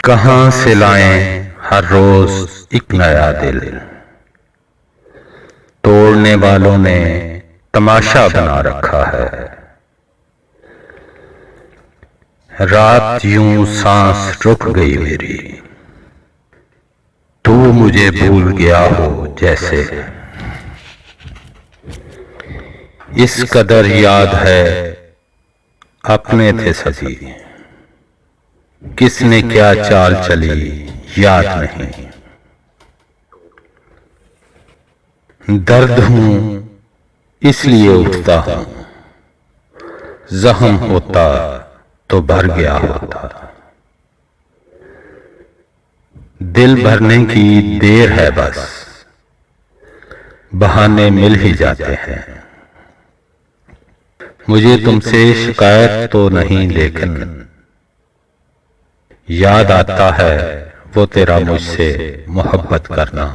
कहां से लाएं हर रोज एक नया दिल। तोड़ने वालों ने तमाशा बना रखा है। रात यूं सांस रुक गई मेरी, तू मुझे भूल गया हो जैसे। इस कदर याद है अपने थे सभी, किसने क्या चाल चली याद नहीं। दर्द हूं इसलिए उठता हूं, जख्म होता तो भर गया होता। दिल भरने की देर है बस, बहाने मिल ही जाते हैं। मुझे तुमसे शिकायत तो नहीं, लेकिन याद आता है वो तेरा मुझसे मोहब्बत करना।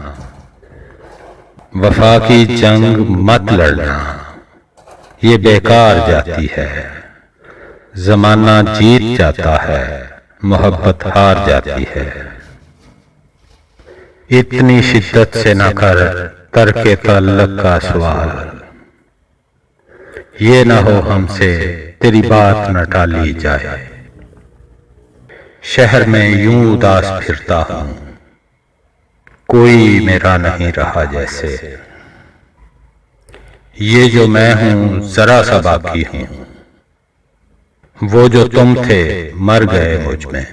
वफा की जंग मत लड़ना, ये बेकार जाती है। जमाना जीत जाता है, मोहब्बत हार जाती है। इतनी शिद्दत से न कर तरके तअल्लुक़ का सवाल, ये न हो हमसे तेरी बात न टाली जाए। शहर में यूं उदास फिरता हूं, कोई मेरा नहीं रहा जैसे। ये जो मैं हूं जरा सा बाकी हूं, वो जो तुम थे मर गए मुझ में।